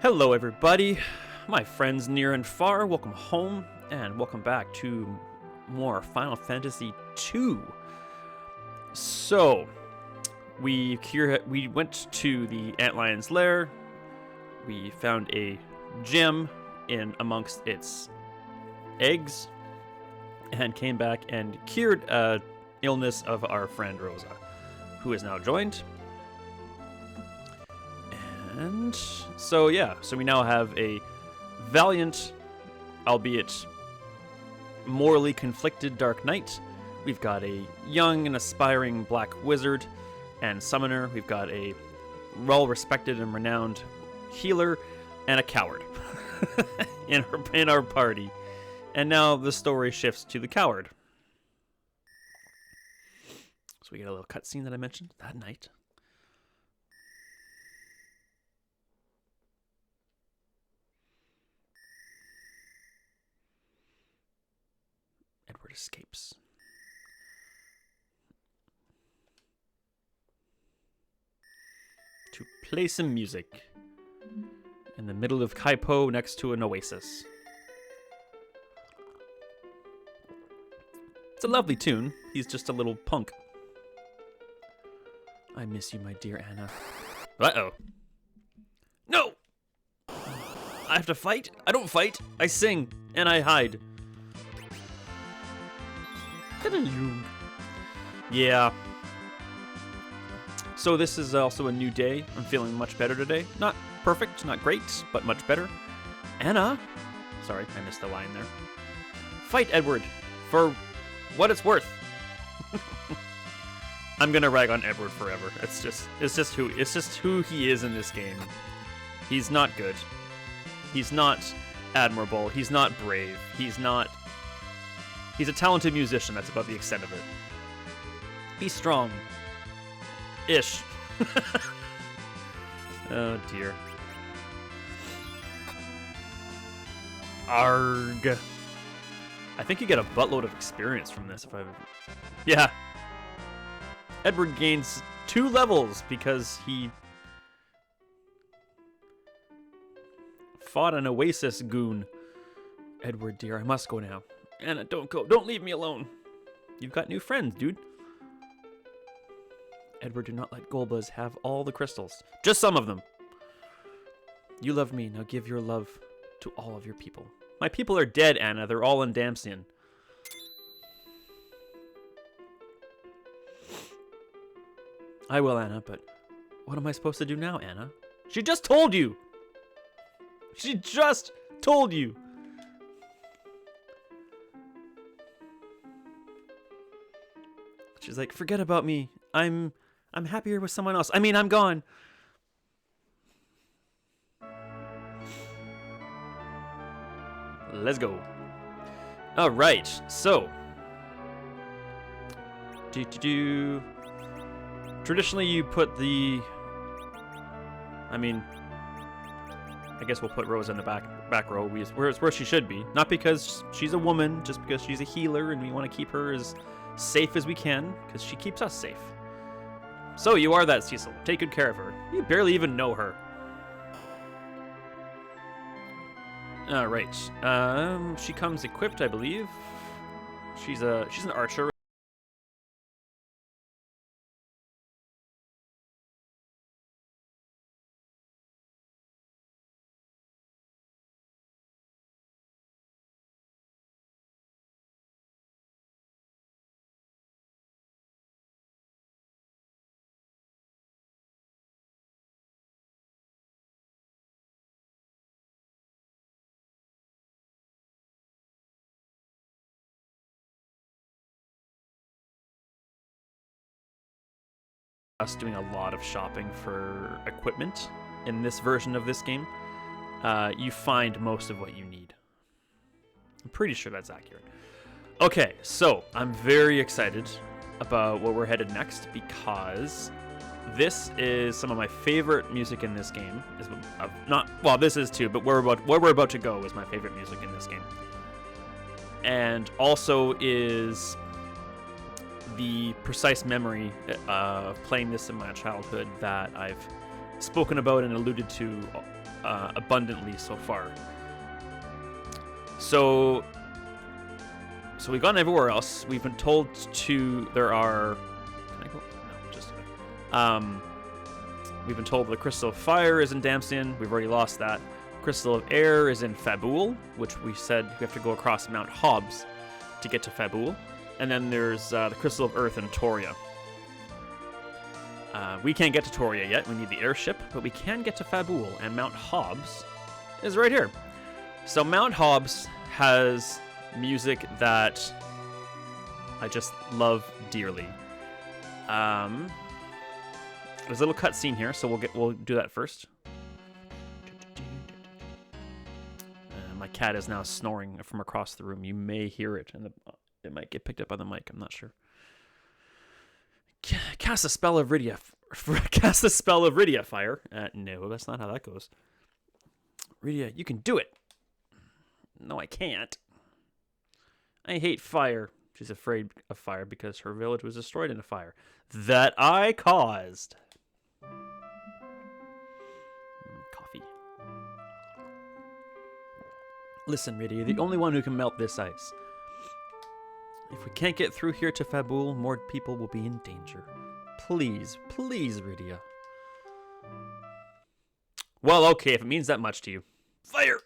Hello everybody, my friends near and far, welcome home, and welcome back to more Final Fantasy II. So, we went to the Antlion's lair, we found a gem in amongst its eggs, and came back and cured an illness of our friend Rosa, who is now joined. And so we now have a valiant, albeit morally conflicted Dark Knight. We've got a young and aspiring black wizard and summoner. We've got a well-respected and renowned healer and a coward in our party. And now the story shifts to the coward. So we get a little cutscene that I mentioned that night. Edward escapes. To play some music in the middle of Kaipo next to an oasis. It's a lovely tune. He's just a little punk. I miss you, my dear Anna. Uh-oh. No! I have to fight? I don't fight. I sing, and I hide. Yeah. So this is also a new day. I'm feeling much better today. Not perfect, not great, but much better. Anna. Sorry, I missed the line there. Fight Edward for what it's worth. I'm gonna rag on Edward forever. It's just who he is in this game. He's not good. He's not admirable. He's not brave. He's a talented musician, that's about the extent of it. He's strong. Ish. Oh dear. Arg. I think you get a buttload of experience from this if I've... Yeah. Edward gains 2 levels because he fought an oasis goon. Edward, dear, I must go now. Anna, don't go. Don't leave me alone. You've got new friends, dude. Edward, do not let Golbez have all the crystals. Just some of them. You love me. Now give your love to all of your people. My people are dead, Anna. They're all in Damsian. I will, Anna, but what am I supposed to do now, Anna? She just told you. She just told you. She's like, forget about me. I'm happier with someone else. I mean, I'm gone. Let's go. All right. So, traditionally you put the. I mean, I guess we'll put Rosa in the back row. Where she should be. Not because she's a woman, just because she's a healer, and we want to keep her as safe as we can, because she keeps us safe. So you are that, Cecil. Take good care of her. You barely even know her. Alright. She comes equipped, I believe. She's an archer. Us doing a lot of shopping for equipment in this version of this game, you find most of what you need. I'm pretty sure that's accurate. Okay, so I'm very excited about where we're headed next because this is some of my favorite music in this game. This is too, but where we're about to go is my favorite music in this game, and also is the precise memory of playing this in my childhood that I've spoken about and alluded to abundantly so far. So we've gone everywhere else. We've been told there are... Can I go? No, just... we've been told the Crystal of Fire is in Damsian. We've already lost that. Crystal of Air is in Fabul, which we said we have to go across Mount Hobbs to get to Fabul. And then there's the Crystal of Earth in Toria. We can't get to Toria yet. We need the airship, but we can get to Fabul, and Mount Hobbs is right here. So Mount Hobbs has music that I just love dearly. There's a little cutscene here, so we'll do that first. My cat is now snoring from across the room. You may hear it, and it might get picked up on the mic. I'm not sure. Cast a spell of Rydia. Cast a spell of Rydia fire. No, that's not how that goes. Rydia, you can do it. No, I can't. I hate fire. She's afraid of fire because her village was destroyed in a fire that I caused. Coffee. Listen, Rydia, the only one who can melt this ice. If we can't get through here to Fabul, more people will be in danger. Please, please, Rydia. Well, okay, if it means that much to you. Fire!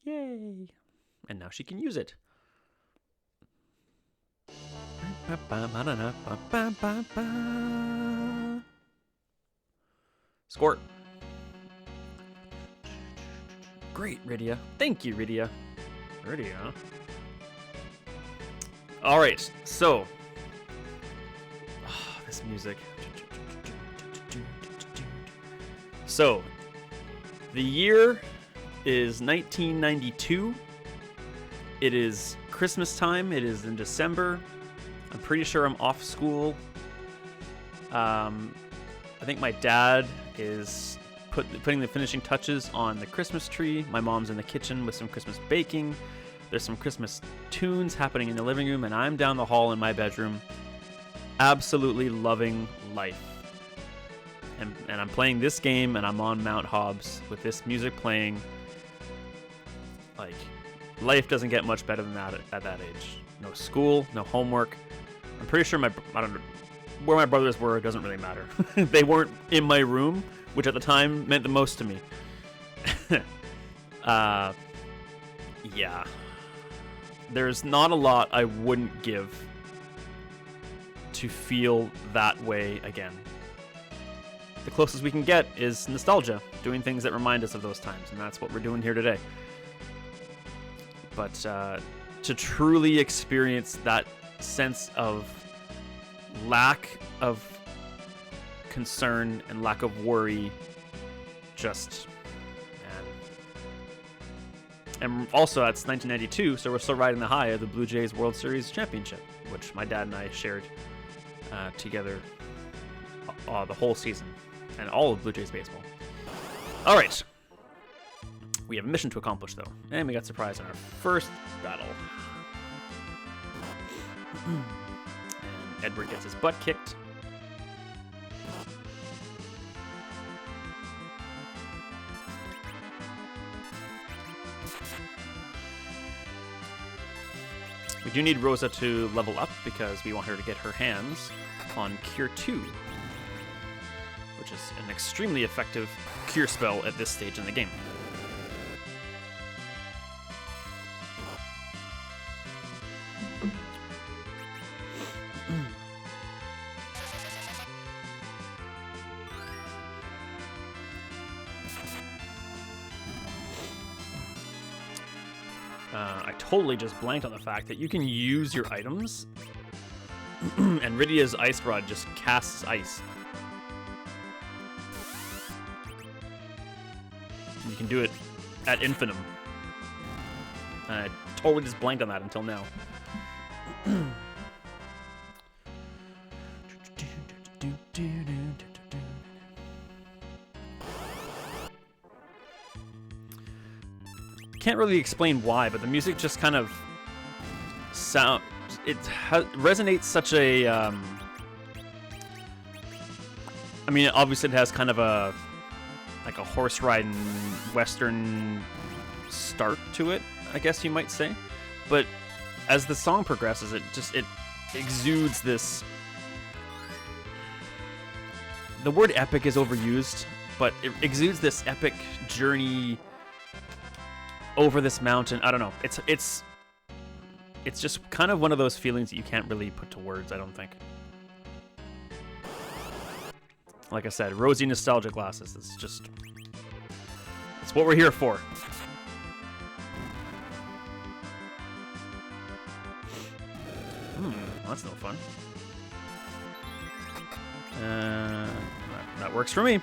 Yay! And now she can use it. Squirt. Great, Rydia. Thank you, Rydia. Rydia. All right, so this music. So the year is 1992. It is Christmas time. It is in December. I'm pretty sure I'm off school. I think my dad is putting the finishing touches on the Christmas tree. My mom's in the kitchen with some Christmas baking. There's some Christmas tunes happening in the living room, and I'm down the hall in my bedroom, absolutely loving life. And I'm playing this game, and I'm on Mount Hobbs with this music playing. Like, life doesn't get much better than that at that age. No school, no homework. I'm pretty sure I don't know where my brothers were. It doesn't really matter. They weren't in my room, which at the time meant the most to me. Yeah. There's not a lot I wouldn't give to feel that way again. The closest we can get is nostalgia, doing things that remind us of those times, and that's what we're doing here today. But to truly experience that sense of lack of concern and lack of worry, just, man. And also, that's 1992, so we're still riding the high of the Blue Jays World Series championship, which my dad and I shared together the whole season, and all of Blue Jays baseball. All right. We have a mission to accomplish, though, and we got surprised in our first battle. And Edward gets his butt kicked. We do need Rosa to level up because we want her to get her hands on Cure 2, which is an extremely effective cure spell at this stage in the game. I totally just blanked on the fact that you can use your items, and Rydia's Ice Rod just casts ice. You can do it ad infinitum. I totally just blanked on that until now. Can't really explain why, but the music just kind of resonates such a I mean, obviously it has kind of a horse riding western start to it, I guess you might say. But as the song progresses, it exudes this. The word epic is overused, but it exudes this epic journey over this mountain. I don't know. It's just kind of one of those feelings that you can't really put to words, I don't think. Like I said, rosy nostalgia glasses. It's what we're here for. That's no fun. That works for me.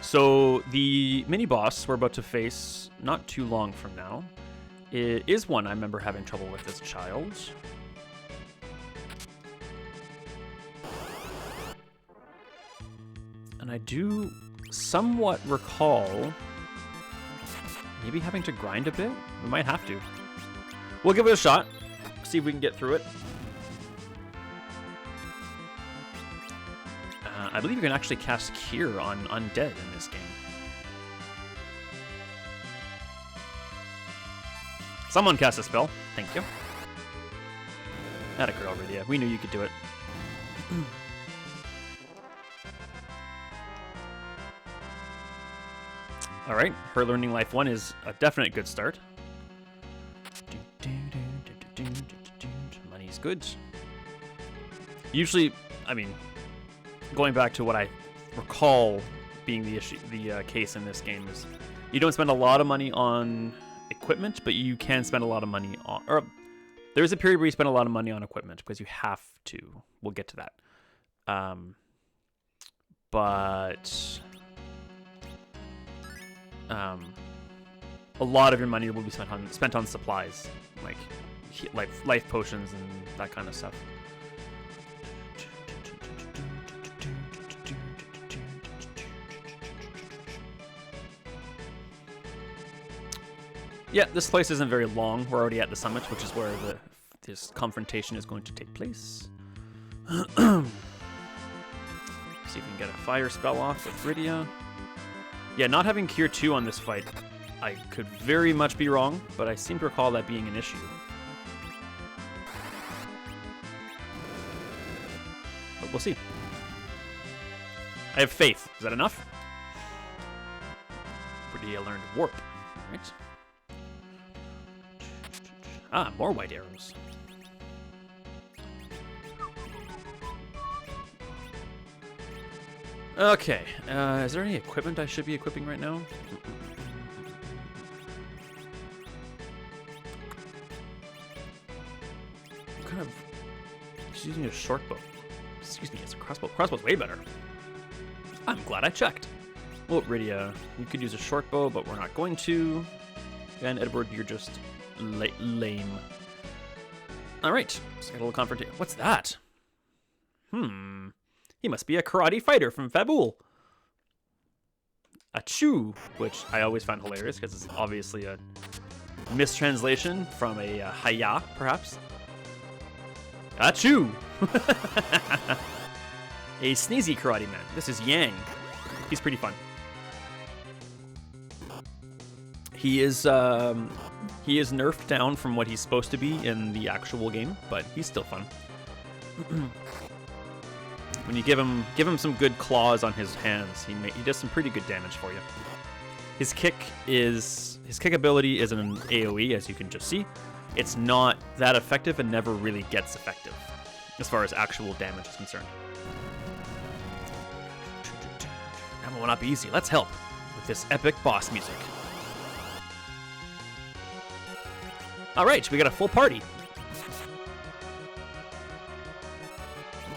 So the mini boss we're about to face not too long from now is one I remember having trouble with as a child. And I do somewhat recall maybe having to grind a bit. We might have to. We'll give it a shot. See if we can get through it. I believe you can actually cast Cure on Undead in this game. Someone cast a spell. Thank you. Not a girl, really. Yeah, we knew you could do it. All right, her learning life 1 is a definite good start. Money's good. Usually, I mean, going back to what I recall being the case in this game is you don't spend a lot of money on equipment, but you can spend a lot of money on, or there's a period where you spend a lot of money on equipment because you have to. We'll get to that. But a lot of your money will be spent on supplies, like life potions and that kind of stuff. Yeah, this place isn't very long. We're already at the summit, which is where this confrontation is going to take place. See if we can get a fire spell off with Rydia. Yeah, not having Cure 2 on this fight, I could very much be wrong, but I seem to recall that being an issue. But we'll see. I have faith. Is that enough? Rydia learned Warp. Right. Ah, more white arrows. Okay, is there any equipment I should be equipping right now? I'm kind of just using a short bow. Excuse me, it's a crossbow. Crossbow's way better. I'm glad I checked. Well, Rydia, you could use a short bow, but we're not going to. And Edward, you're just lame. All right, let's get a little confrontation. What's that? He must be a karate fighter from Fabul. Achoo, which I always find hilarious because it's obviously a mistranslation from a Haya, perhaps. Achoo! A sneezy karate man. This is Yang. He's pretty fun. He is nerfed down from what he's supposed to be in the actual game, but he's still fun. When you give him some good claws on his hands, he does some pretty good damage for you. His kick ability is an AoE, as you can just see. It's not that effective and never really gets effective as far as actual damage is concerned. That will not be easy. Let's help with this epic boss music. All right, we got a full party.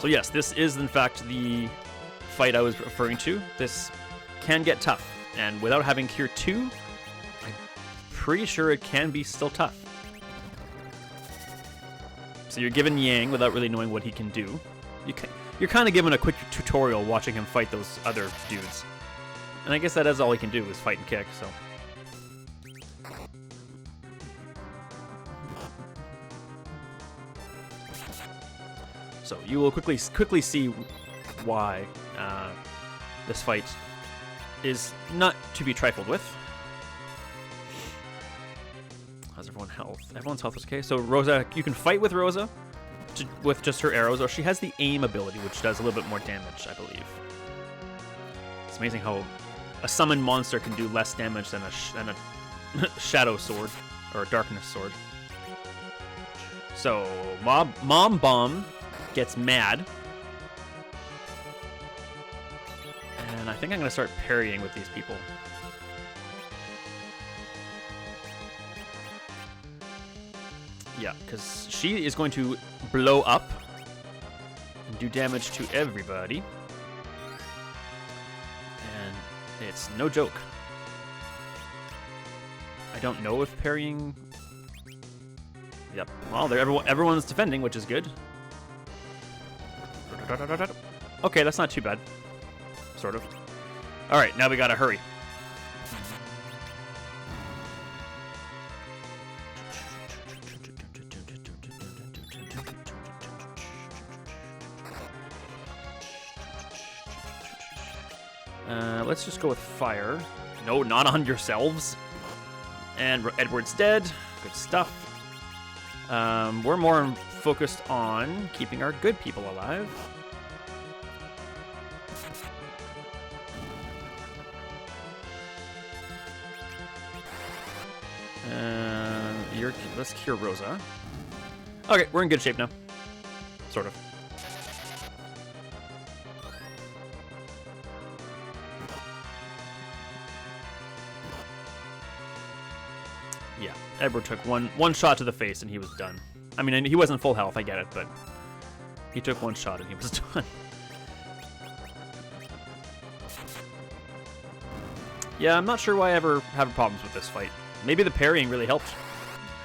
So yes, this is in fact the fight I was referring to. This can get tough, and without having Cure 2, I'm pretty sure it can be still tough. So you're given Yang without really knowing what he can do. You're kind of given a quick tutorial watching him fight those other dudes. And I guess that is all he can do is fight and kick, so. So you will quickly see why this fight is not to be trifled with. How's everyone's health? Everyone's health is okay. So Rosa, you can fight with Rosa with just her arrows, or she has the aim ability, which does a little bit more damage, I believe. It's amazing how a summoned monster can do less damage than a shadow sword or a darkness sword. So Mom Bomb gets mad, and I think I'm gonna start parrying with these people. Yeah, because she is going to blow up and do damage to everybody. And it's no joke. I don't know if parrying... Yep, well, everyone's defending, which is good. Okay, that's not too bad. Sort of. Alright, now we gotta hurry. Let's just go with fire. No, not on yourselves. And Edward's dead. Good stuff. We're more focused on keeping our good people alive. Let's cure Rosa. Okay, we're in good shape now. Sort of. Yeah, Edward took one shot to the face and he was done. I mean, he wasn't full health, I get it, but he took one shot and he was done. Yeah, I'm not sure why I ever have problems with this fight. Maybe the parrying really helped.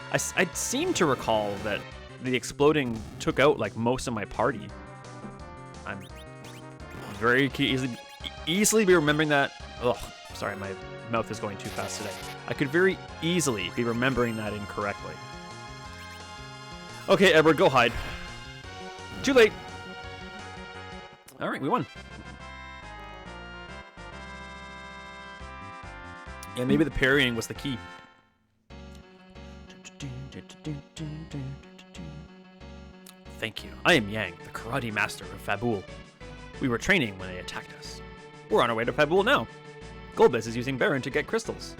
I seem to recall that the exploding took out like most of my party. I'm very easily be remembering that. Ugh, sorry, my mouth is going too fast today. I could very easily be remembering that incorrectly. Okay, Edward, go hide. Too late. All right, we won. Yeah, maybe the parrying was the key. Thank you. I am Yang, the karate master of Fabul. We were training when they attacked us. We're on our way to Fabul now. Golbez is using Baron to get crystals.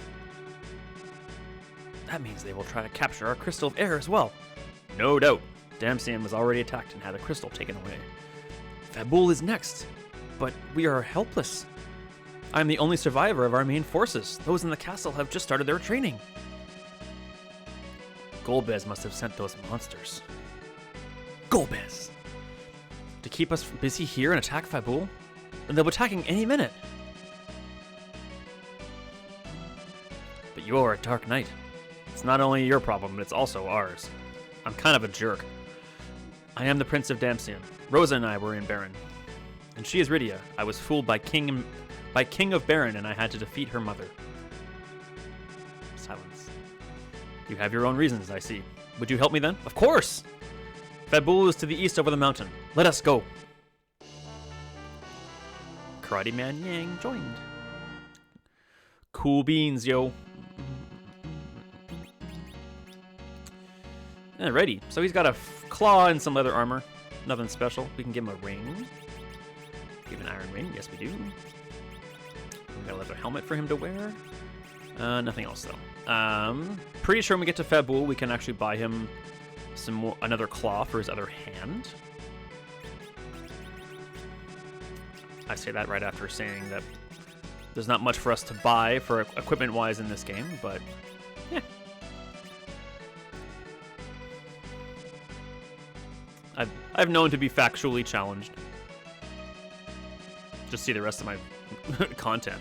That means they will try to capture our crystal of air as well. No doubt. Damsian was already attacked and had a crystal taken away. Fabul is next, but we are helpless. I am the only survivor of our main forces. Those in the castle have just started their training. Golbez must have sent those monsters. Golbez! To keep us busy here and attack Fabul? And they'll be attacking any minute. But you are a dark knight. It's not only your problem, but it's also ours. I'm kind of a jerk. I am the Prince of Damsian. Rosa and I were in Baron. And she is Rydia. I was fooled by King of Baron, and I had to defeat her mother. Silence. You have your own reasons, I see. Would you help me then? Of course! Fabul is to the east over the mountain. Let us go. Karate Man Yang joined. Cool beans, yo. Alrighty, so he's got a claw and some leather armor. Nothing special. We can give him a ring. Give an iron ring. Yes, we do. We got a leather helmet for him to wear. Nothing else though. Pretty sure when we get to Fabul, we can actually buy him another claw for his other hand. I say that right after saying that there's not much for us to buy for equipment-wise in this game, but yeah. I've known to be factually challenged. Just see the rest of my content.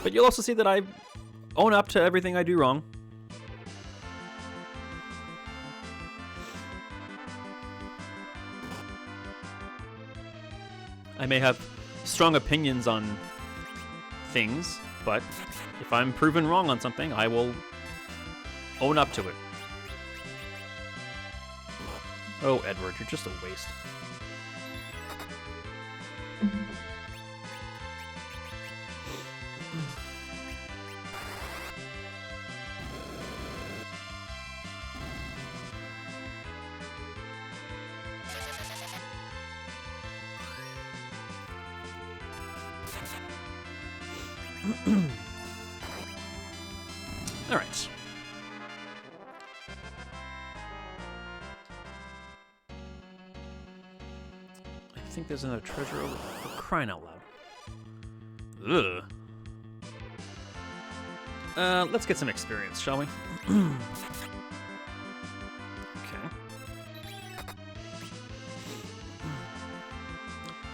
But you'll also see that I own up to everything I do wrong. I may have strong opinions on things, but if I'm proven wrong on something, I will own up to it. Oh, Edward, you're just a waste. All right. I think there's another treasure over for crying out loud. Ugh. Let's get some experience, shall we? Okay.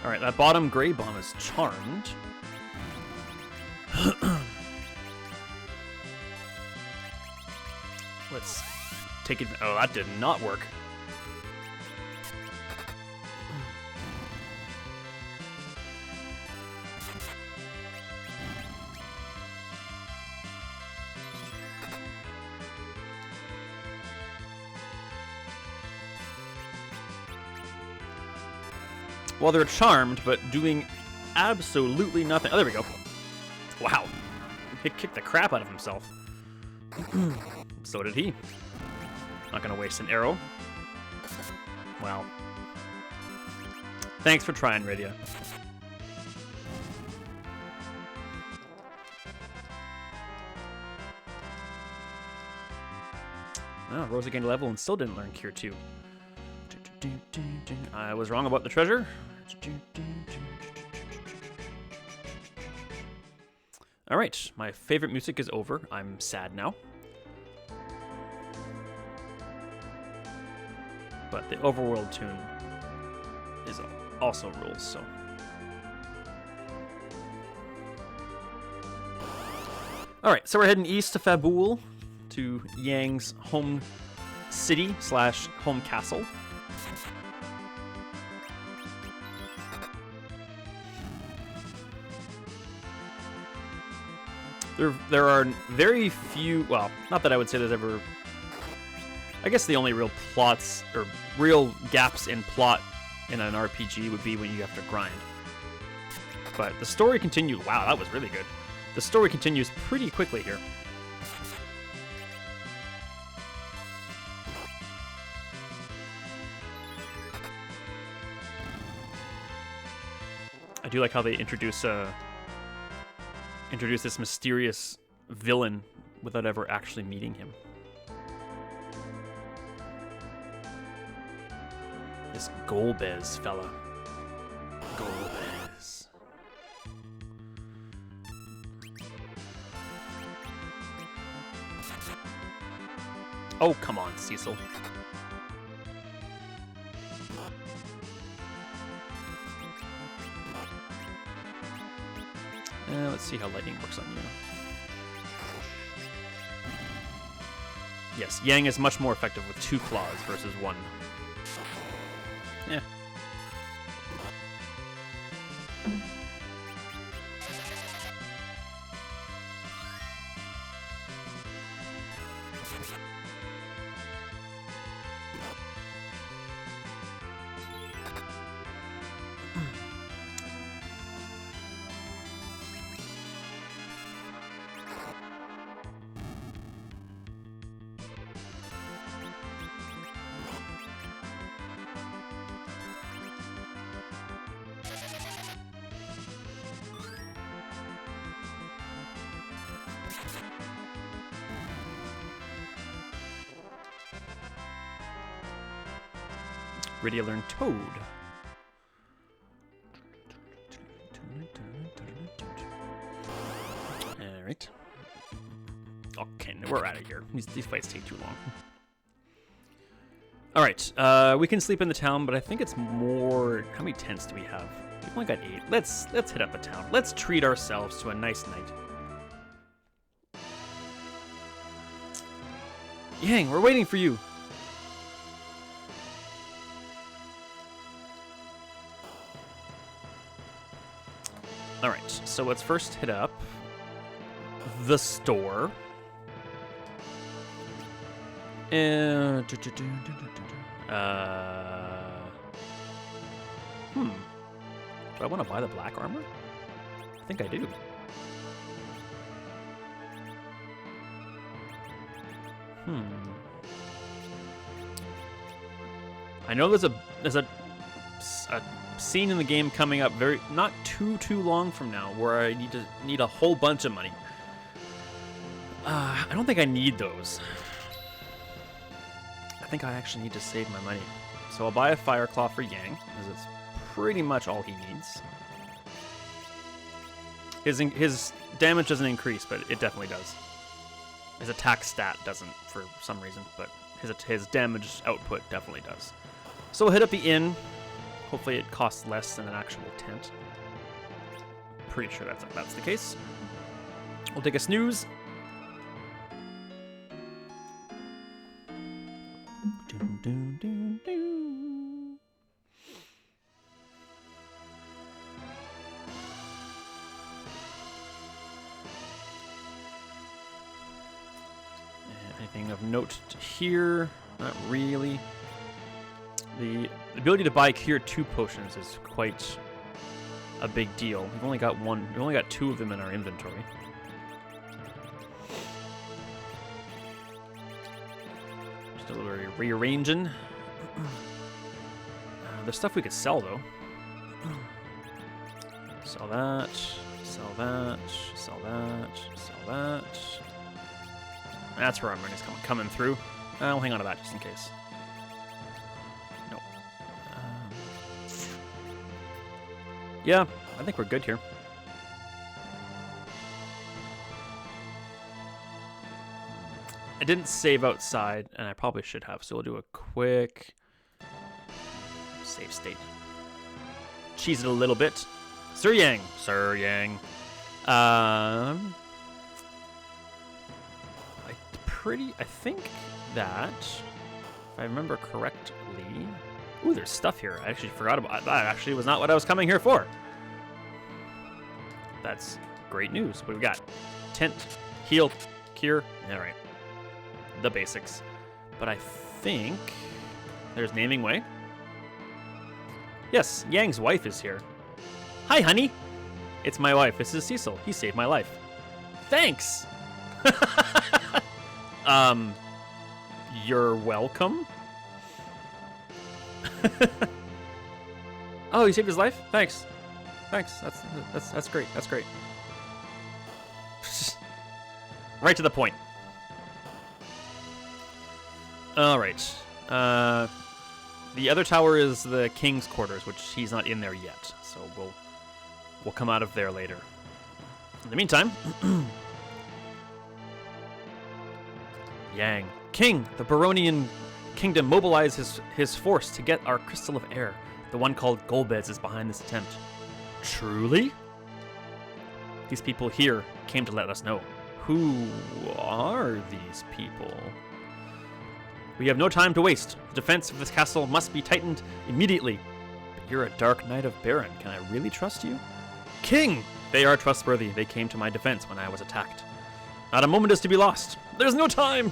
All right, that bottom gray bomb is charmed. Let's take it. Oh, that did not work. Well, they're charmed, but doing absolutely nothing. Oh, there we go. Wow. He kicked the crap out of himself. So did he. Not gonna waste an arrow. Wow. Thanks for trying, Radia. Oh, Rosa gained a level and still didn't learn Cure 2. I was wrong about the treasure. Alright, my favorite music is over. I'm sad now. But the overworld tune is also rules, so. Alright, so we're heading east to Fabul, to Yang's home city / home castle. There are very few, well, not that I would say there's ever, I guess the only real plots, or real gaps in plot in an RPG would be when you have to grind. But the story continues, wow, that was really good. The story continues pretty quickly here. I do like how they introduce this mysterious villain without ever actually meeting him. This Golbez fella. Golbez. Oh, come on, Cecil. Let's see how lightning works on you. Yes, Yang is much more effective with 2 claws versus 1. Yeah. Ready to learn Toad. Alright. Okay, we're out of here. These fights take too long. Alright, we can sleep in the town, but I think it's more... How many tents do we have? We've only got 8. Let's hit up a town. Let's treat ourselves to a nice night. Yang, we're waiting for you. Alright, so let's first hit up the store. Do I want to buy the black armor? I think I do. I know there's a scene in the game coming up not too long from now where I need a whole bunch of money. I don't think I need those. I think I actually need to save my money. So I'll buy a fire claw for Yang, because it's pretty much all he needs. His damage doesn't increase, but it definitely does. His attack stat doesn't for some reason, but his damage output definitely does. So we'll hit up the inn. Hopefully it costs less than an actual tent. Pretty sure that's the case. We'll take a snooze. Doom, doom, doom, doom. Anything of note here? Not really. The ability to buy Cure 2 potions is quite a big deal. We've only got one. We've only got 2 of them in our inventory. Just a little rearranging. There's stuff we could sell though. Sell that. Sell that. Sell that. Sell that. That's where our money's coming through. I'll hang on to that just in case. Nope. Yeah, I think we're good here. I didn't save outside, and I probably should have, so we'll do a quick save state. Cheese it a little bit. Sir Yang. Sir Yang. I think that, if I remember correctly... Ooh, there's stuff here. I actually forgot about that. Actually was not what I was coming here for. That's great news. What do we got? Tent, heal, cure. All right. The basics. But I think there's naming way. Yes, Yang's wife is here. Hi, honey. It's my wife. This is Cecil. He saved my life. Thanks. You're welcome. Oh, you saved his life? Thanks. Thanks. That's great. That's great. Right to the point. All right. The other tower is the king's quarters, which he's not in there yet. So we'll come out of there later. In the meantime, Yang. King, the Baronian kingdom mobilized his force to get our crystal of air. The one called Golbez is behind this attempt. Truly? These people here came to let us know. Who are these people? We have no time to waste. The defense of this castle must be tightened immediately. But you're a dark knight of Baron. Can I really trust you? King! They are trustworthy. They came to my defense when I was attacked. Not a moment is to be lost. There's no time!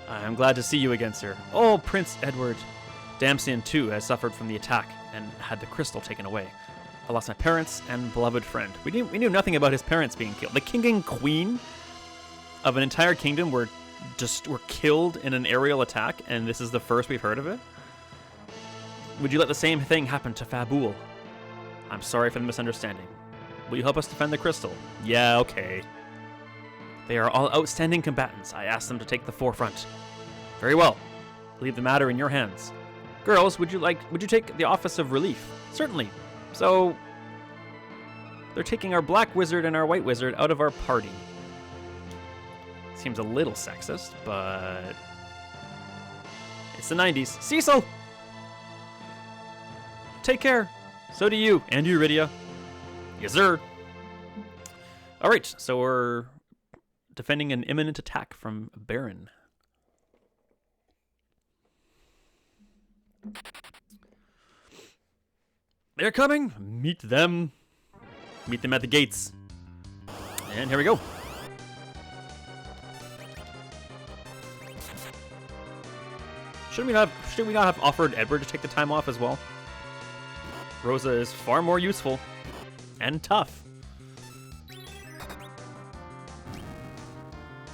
I am glad to see you again, sir. Oh, Prince Edward. Damsian, too, has suffered from the attack and had the crystal taken away. I lost my parents and beloved friend. We knew nothing about his parents being killed. The king and queen of an entire kingdom were killed in an aerial attack, and this is the first we've heard of it? Would you let the same thing happen to Fabul? I'm sorry for the misunderstanding. Will you help us defend the crystal? Yeah, okay. They are all outstanding combatants. I asked them to take the forefront. Very well. Leave the matter in your hands. Girls, would you take the office of relief? Certainly. So, they're taking our black wizard and our white wizard out of our party. Seems a little sexist, but it's the 90s. Cecil! Take care. So do you. And you, Rydia. Yes, sir. All right, so we're defending an imminent attack from Baron. They're coming. Meet them. Meet them at the gates. And here we go. Should we not have offered Edward to take the time off as well? Rosa is far more useful and tough.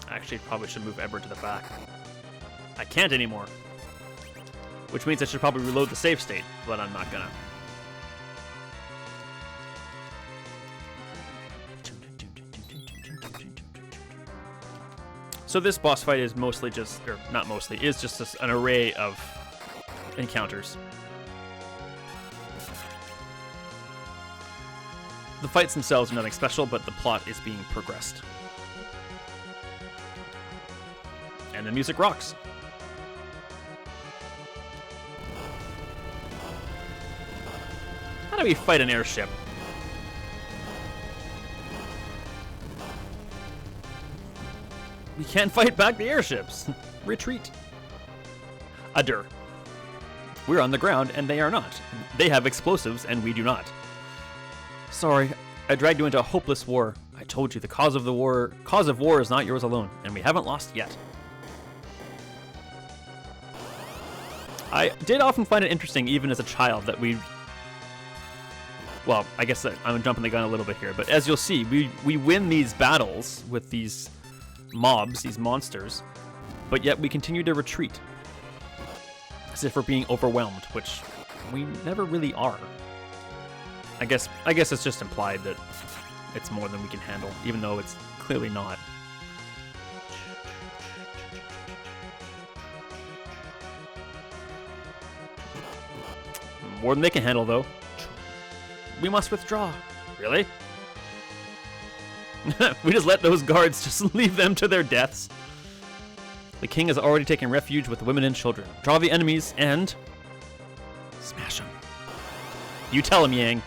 Actually, probably should move Edward to the back. I can't anymore. Which means I should probably reload the save state, but I'm not gonna. So this boss fight is mostly just, or not mostly, is just an array of encounters. The fights themselves are nothing special, but the plot is being progressed. And the music rocks. How do we fight an airship? We can't fight back the airships. Retreat. Adur. We're on the ground and they are not. They have explosives and we do not. Sorry, I dragged you into a hopeless war. I told you the cause of war is not yours alone, and we haven't lost yet. I did often find it interesting, even as a child, that well, I guess that I'm jumping the gun a little bit here, but as you'll see, we win these battles with these mobs, these monsters, but yet we continue to retreat. As if we're being overwhelmed, which we never really are. I guess it's just implied that it's more than we can handle, even though it's clearly not. More than they can handle, though. We must withdraw. Really? We just let those guards just leave them to their deaths. The king has already taken refuge with the women and children. Draw the enemies and smash them. You tell him, Yang.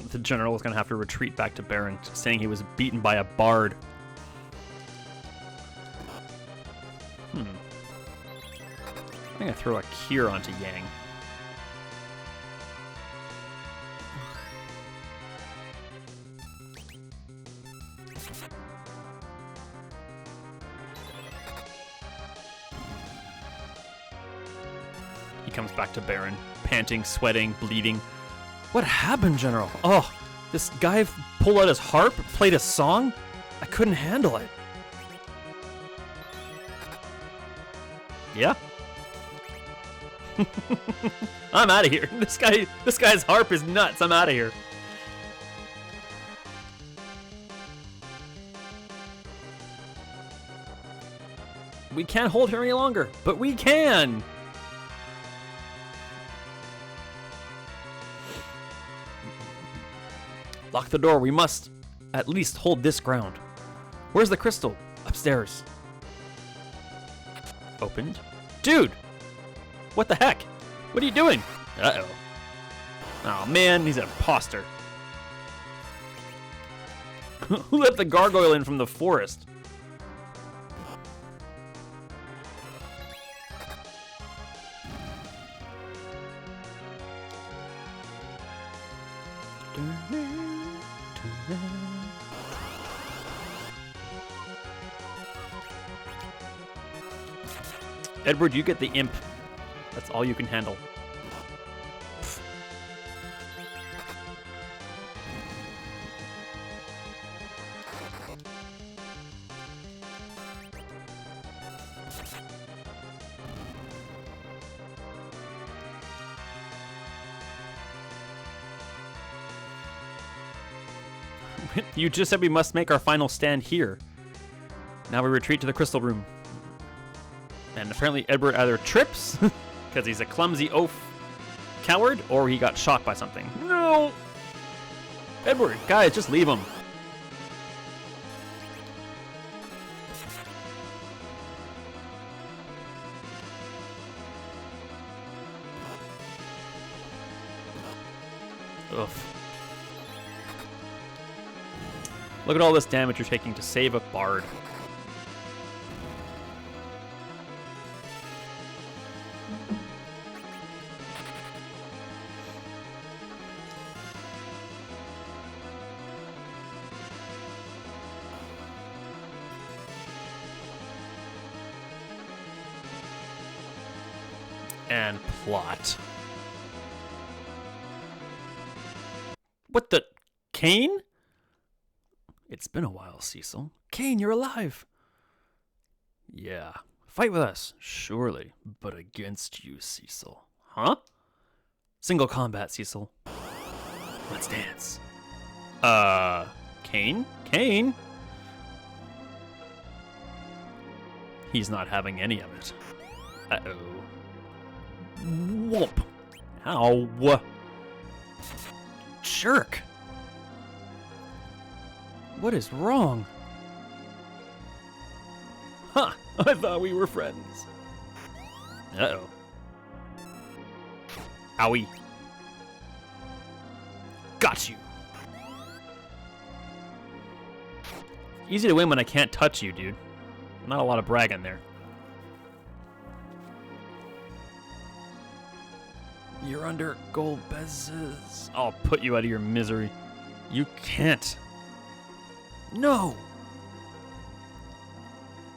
The general is going to have to retreat back to Baron, saying he was beaten by a bard. I'm going to throw a cure onto Yang. He comes back to Baron, panting, sweating, bleeding. What happened, General? Oh, this guy pulled out his harp, played a song? I couldn't handle it. Yeah? I'm out of here. This guy's harp is nuts. I'm out of here. We can't hold her any longer, but we can. Lock the door. We must at least hold this ground. Where's the crystal? Upstairs. Opened. Dude! What the heck? What are you doing? Uh-oh. Oh man, he's an imposter. Who let the gargoyle in from the forest? Edward, you get the imp. That's all you can handle. You just said we must make our final stand here. Now we retreat to the crystal room. And apparently Edward either trips, because he's a clumsy oaf coward, or he got shot by something. No! Edward, guys, just leave him. Ugh. Look at all this damage you're taking to save a bard. and plot. What the? Kane? It's been a while, Cecil. Kane, you're alive. Yeah. Fight with us. Surely. But against you, Cecil. Huh? Single combat, Cecil. Let's dance. Kane? Kane? He's not having any of it. Uh-oh. Whoop. Ow. Jerk. What is wrong? Huh. I thought we were friends. Uh-oh. Owie. Got you. Easy to win when I can't touch you, dude. Not a lot of bragging there. You're under gold bezes. I'll put you out of your misery. You can't. No.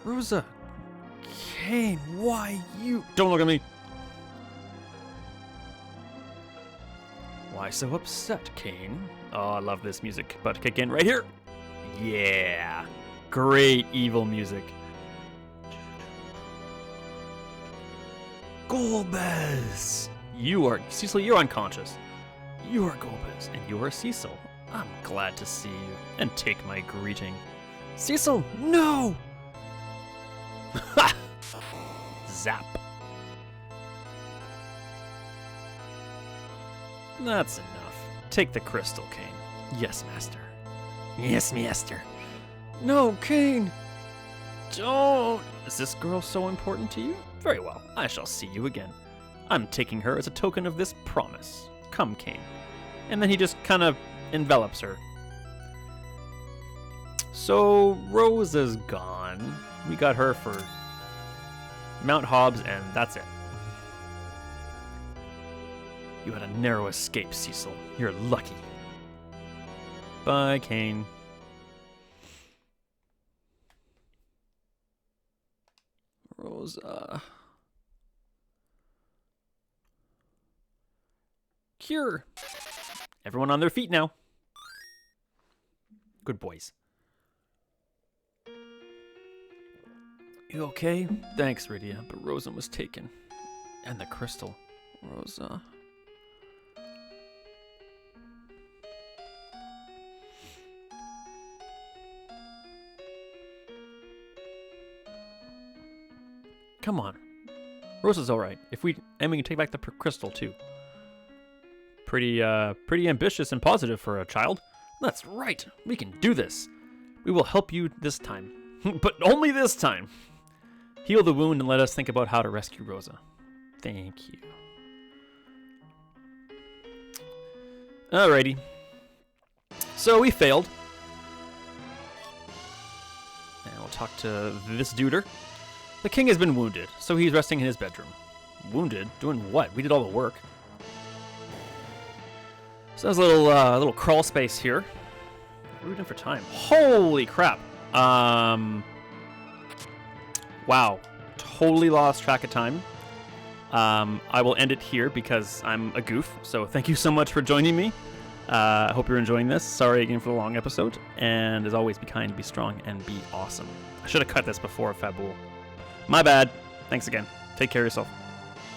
Rosa. Kane, why you? Don't look at me. Why so upset, Kane? Oh, I love this music. About to kick in right here. Yeah. Great evil music. Golbez! You are... Cecil, you're unconscious. You are Golbez, and you are Cecil. I'm glad to see you, and take my greeting. Cecil, no! Ha! Zap. That's enough. Take the crystal, Kane. Yes, master. Yes, master. No, Kane! Don't! Is this girl so important to you? Very well, I shall see you again. I'm taking her as a token of this promise. Come, Kane. And then he just kind of envelops her. So, Rosa's gone. We got her for Mount Hobbs, and that's it. You had a narrow escape, Cecil. You're lucky. Bye, Kane. Rosa. Cure. Everyone on their feet now. Good boys. You okay? Thanks, Rydia, but Rosa was taken. And the crystal. Rosa. Come on. Rosa's alright. And we can take back the crystal too. Pretty ambitious and positive for a child. That's right. We can do this. We will help you this time. But only this time. Heal the wound and let us think about how to rescue Rosa. Thank you. Alrighty. So we failed. And we'll talk to this duder. The king has been wounded, so he's resting in his bedroom. Wounded? Doing what? We did all the work. So there's a little crawl space here. What are we doing for time? Holy crap! Wow, totally lost track of time. I will end it here because I'm a goof. So thank you so much for joining me. I hope you're enjoying this. Sorry again for the long episode. And as always, be kind, be strong, and be awesome. I should have cut this before Fabul. My bad. Thanks again. Take care of yourself.